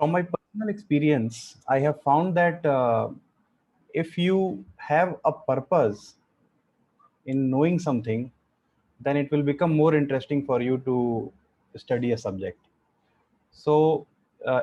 From my personal experience, I have found that if you have a purpose in knowing something, then it will become more interesting for you to study a subject. So,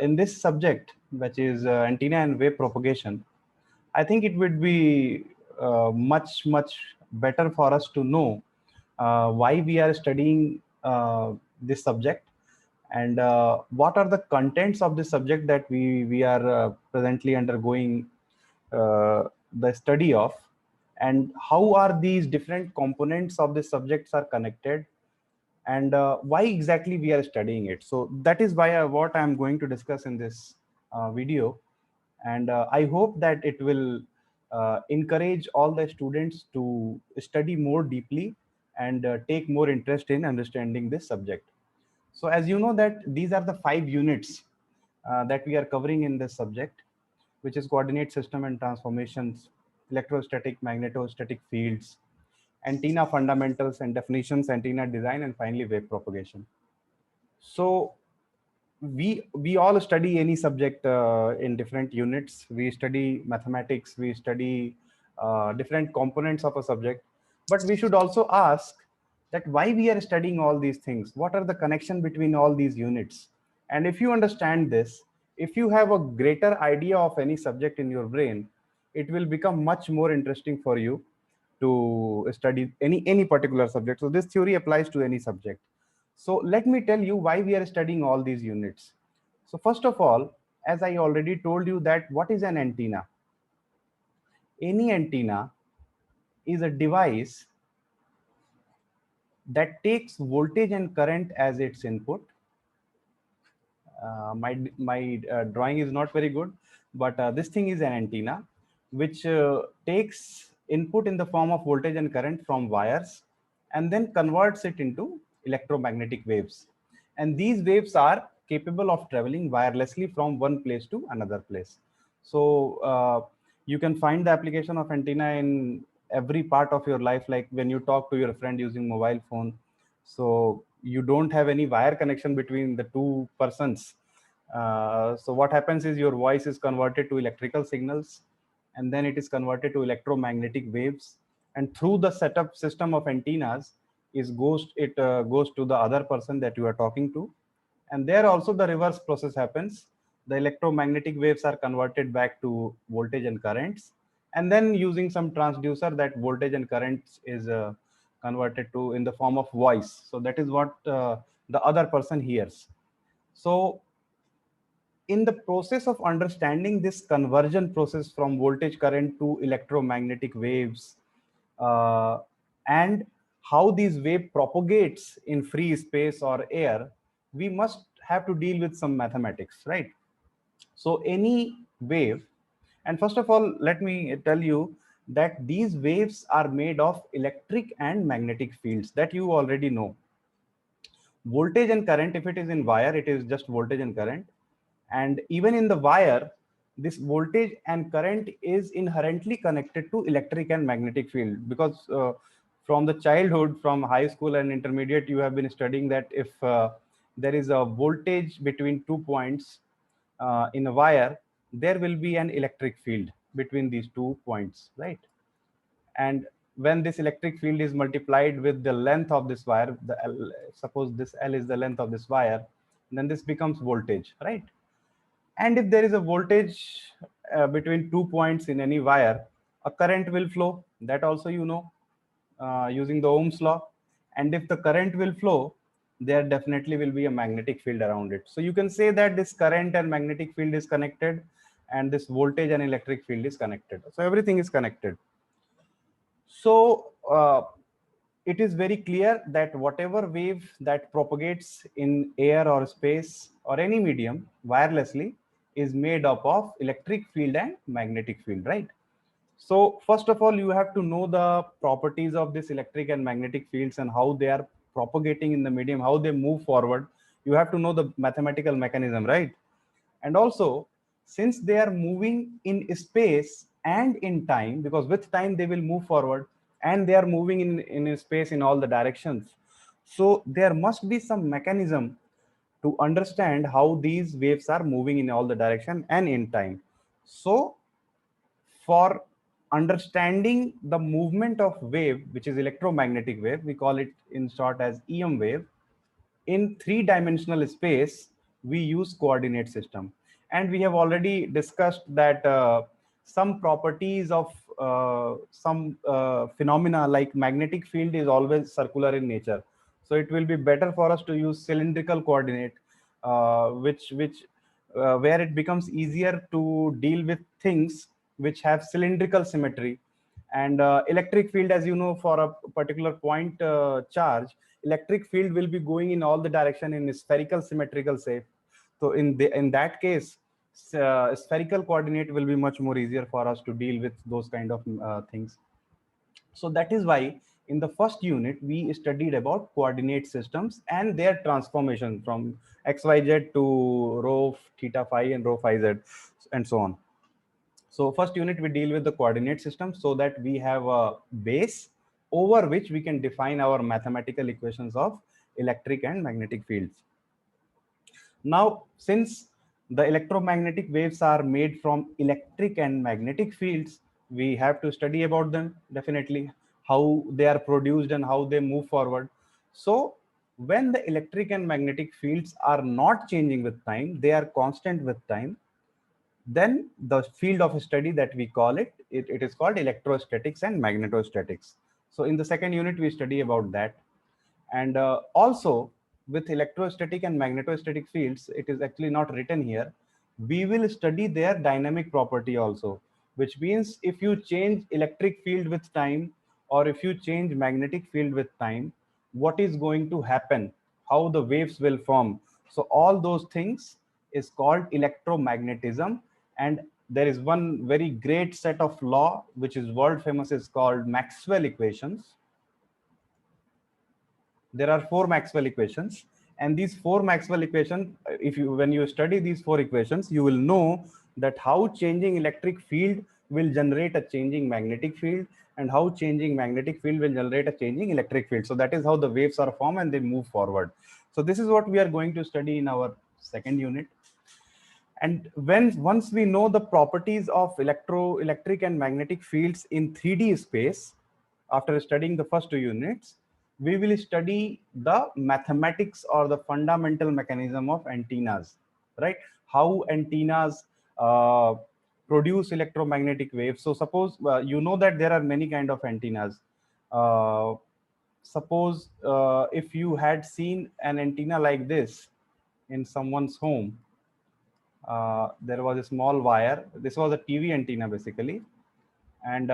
in this subject, which is antenna and wave propagation, I think it would be much better for us to know why we are studying this subject, and what are the contents of this subject that we are presently undergoing the study of, and how are these different components of the subjects are connected, and why exactly we are studying it. So that is why what I am going to discuss in this video, and I hope that it will encourage all the students to study more deeply and take more interest in understanding this subject. So as you know that these are the 5 units that we are covering in this subject, which is coordinate system and transformations, electrostatic, magnetostatic fields, antenna fundamentals and definitions, antenna design, and finally wave propagation. So we all study any subject in different units. We study mathematics, we study different components of a subject, but we should also ask that why we are studying all these things, what are the connection between all these units. And if you understand this, if you have a greater idea of any subject in your brain, it will become much more interesting for you to study any particular subject. So this theory applies to any subject. So let me tell you why we are studying all these units. So first of all, as I already told you, that what is an antenna? Any antenna is a device that takes voltage and current as its input. My drawing is not very good, but this thing is an antenna which takes input in the form of voltage and current from wires and then converts it into electromagnetic waves. And these waves are capable of traveling wirelessly from one place to another place. So you can find the application of antenna in every part of your life, like when you talk to your friend using mobile phone. So you don't have any wire connection between the two persons. So what happens is your voice is converted to electrical signals, and then it is converted to electromagnetic waves, and through the setup system of antennas goes to the other person that you are talking to. And there also the reverse process happens. The electromagnetic waves are converted back to voltage and currents, and then using some transducer, that voltage and currents is converted to in the form of voice. So that is what the other person hears. So in the process of understanding this conversion process from voltage current to electromagnetic waves, uh, and how these wave propagates in free space or air, we must have to deal with some mathematics, right? So any wave, and first of all, let me tell you that these waves are made of electric and magnetic fields that you already know. Voltage and current, if it is in wire, it is just voltage and current. And even in the wire, this voltage and current is inherently connected to electric and magnetic field, because from the childhood, from high school and intermediate, you have been studying that if there is a voltage between 2 points in a wire, there will be an electric field between these 2 points, right? And when this electric field is multiplied with the length of this wire, the L, suppose this L is the length of this wire, then this becomes voltage, right? And if there is a voltage between 2 points in any wire, a current will flow. That also you know, using the Ohm's law. And if the current will flow, there definitely will be a magnetic field around it. So you can say that this current and magnetic field is connected, and this voltage and electric field is connected. So everything is connected. So it is very clear that whatever wave that propagates in air or space or any medium wirelessly is made up of electric field and magnetic field, right? So first of all, you have to know the properties of this electric and magnetic fields and how they are propagating in the medium, how they move forward. You have to know the mathematical mechanism, right? And also, since they are moving in space and in time, because with time they will move forward, and they are moving in space in all the directions, so there must be some mechanism to understand how these waves are moving in all the direction and in time. So for understanding the movement of wave, which is electromagnetic wave, we call it in short as EM wave, in three-dimensional space, we use coordinate system. And we have already discussed that some properties of some phenomena like magnetic field is always circular in nature. So it will be better for us to use cylindrical coordinate, which where it becomes easier to deal with things which have cylindrical symmetry. And electric field, as you know, for a particular point charge, electric field will be going in all the direction in spherical symmetrical shape. So in that case, spherical coordinate will be much more easier for us to deal with those kind of things. So that is why in the first unit we studied about coordinate systems and their transformation from xyz to rho theta phi and rho phi z and so on. So first unit we deal with the coordinate system so that we have a base over which we can define our mathematical equations of electric and magnetic fields. Now, since the electromagnetic waves are made from electric and magnetic fields, we have to study about them definitely, how they are produced and how they move forward. So when the electric and magnetic fields are not changing with time, they are constant with time, then the field of study that we call it is called electrostatics and magnetostatics. So in the second unit, we study about that. And also with electrostatic and magnetostatic fields, it is actually not written here. We will study their dynamic property also, which means if you change electric field with time or if you change magnetic field with time, what is going to happen, how the waves will form. So all those things is called electromagnetism. And there is one very great set of law which is world famous, is called Maxwell equations. There are four Maxwell equations, and these four Maxwell equations, if you when you study these four equations, you will know that how changing electric field will generate a changing magnetic field, and how changing magnetic field will generate a changing electric field. So that is how the waves are formed and they move forward. So this is what we are going to study in our second unit. And once we know the properties of electric and magnetic fields in 3D space, after studying the first two units, we will study the mathematics or the fundamental mechanism of antennas, right? How antennas produce electromagnetic waves. So suppose you know that there are many kind of antennas. Uh, Suppose if you had seen an antenna like this in someone's home, there was a small wire. This was a TV antenna basically. And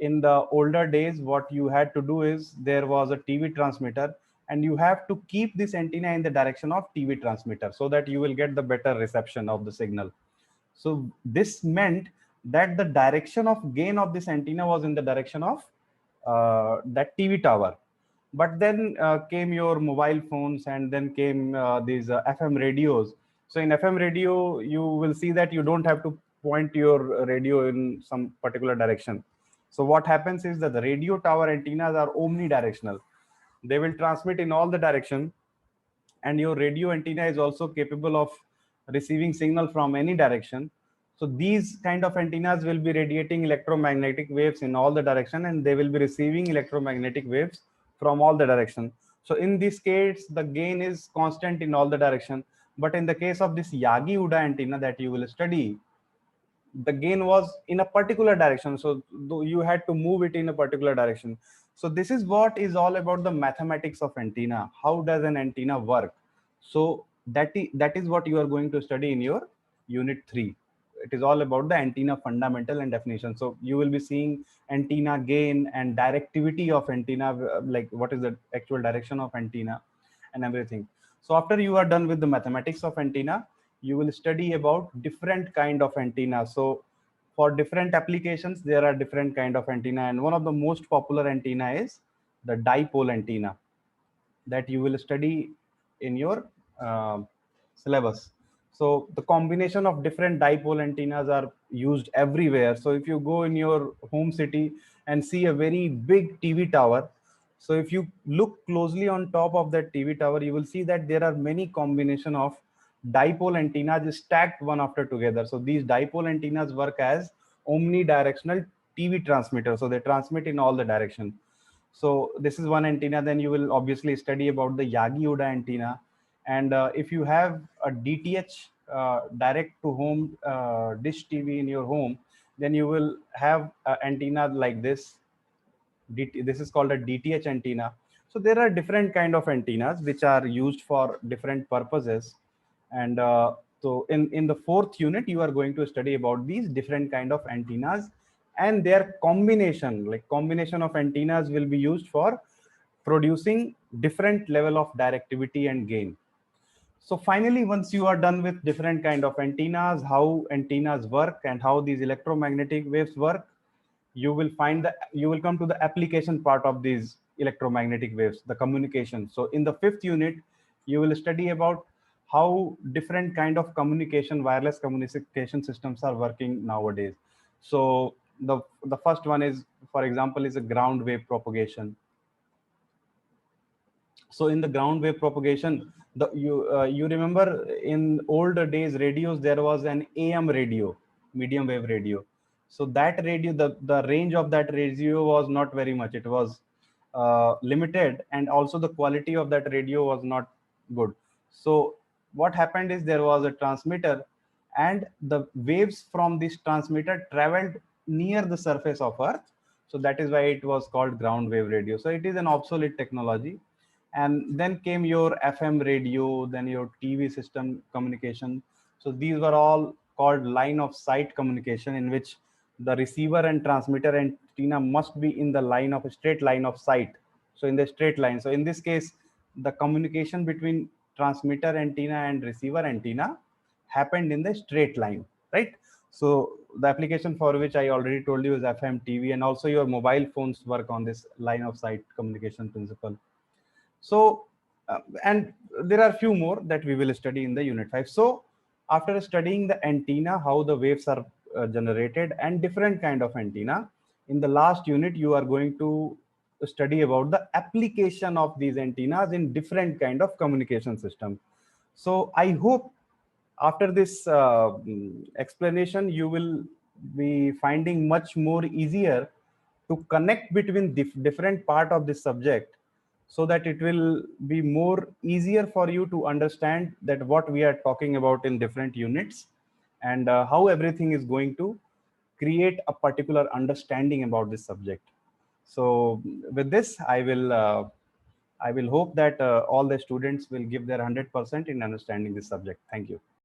in the older days, what you had to do is there was a TV transmitter, and you have to keep this antenna in the direction of TV transmitter so that you will get the better reception of the signal. So this meant that the direction of gain of this antenna was in the direction of that TV tower. But then came your mobile phones, and then came these FM radios. So in FM radio, you will see that you don't have to point your radio in some particular direction. So what happens is that the radio tower antennas are omnidirectional. They will transmit in all the direction, and your radio antenna is also capable of receiving signal from any direction. So these kind of antennas will be radiating electromagnetic waves in all the direction, and they will be receiving electromagnetic waves from all the direction. So in this case, the gain is constant in all the direction. But in the case of this Yagi Uda antenna that you will study, the gain was in a particular direction, so you had to move it in a particular direction. So this is what is all about the mathematics of antenna. How does an antenna work? So that is what you are going to study in your unit 3. It is all about the antenna fundamental and definition. So you will be seeing antenna gain and directivity of antenna, like what is the actual direction of antenna and everything. So after you are done with the mathematics of antenna, you will study about different kind of antenna. So for different applications, there are different kind of antenna, and one of the most popular antenna is the dipole antenna that you will study in your uh, syllabus. So the combination of different dipole antennas are used everywhere. So if you go in your home city and see a very big TV tower, So if you look closely on top of that TV tower, you will see that there are many combination of dipole antennas stacked one after together. So these dipole antennas work as omnidirectional TV transmitters. So they transmit in all the direction. So this is one antenna. Then you will obviously study about the Yagi-Uda antenna. And if you have a DTH, direct to home dish TV in your home, then you will have an antenna like this. This is called a DTH antenna. So there are different kind of antennas which are used for different purposes. And so in the fourth unit, you are going to study about these different kind of antennas and their combination, like combination of antennas will be used for producing different level of directivity and gain. So finally, once you are done with different kind of antennas, how antennas work and how these electromagnetic waves work, you will come to the application part of these electromagnetic waves, the communication. So in the fifth unit, you will study about how different kind of communication, wireless communication systems are working nowadays. So the first one is, for example, is a ground wave propagation. So in the ground wave propagation, you remember in older days radios, there was an AM radio, medium wave radio. So that radio, the range of that radio was not very much. It was limited, and also the quality of that radio was not good. So what happened is there was a transmitter, and the waves from this transmitter traveled near the surface of Earth. So that is why it was called ground wave radio. So it is an obsolete technology. And then came your FM radio, then your TV system communication. So these were all called line of sight communication, in which the receiver and transmitter antenna must be in the line of a straight line of sight. So in the straight line. So in this case, the communication between transmitter antenna and receiver antenna happened in the straight line, right? So the application for which I already told you is FM, TV, and also your mobile phones work on this line of sight communication principle. So and there are few more that we will study in the unit 5. So after studying the antenna, how the waves are generated and different kind of antenna, in the last unit you are going to study about the application of these antennas in different kind of communication system. So I hope after this explanation, you will be finding much more easier to connect between different part of this subject, so that it will be more easier for you to understand that what we are talking about in different units, and how everything is going to create a particular understanding about this subject. So with this, I will hope that all the students will give their 100% in understanding this subject. Thank you.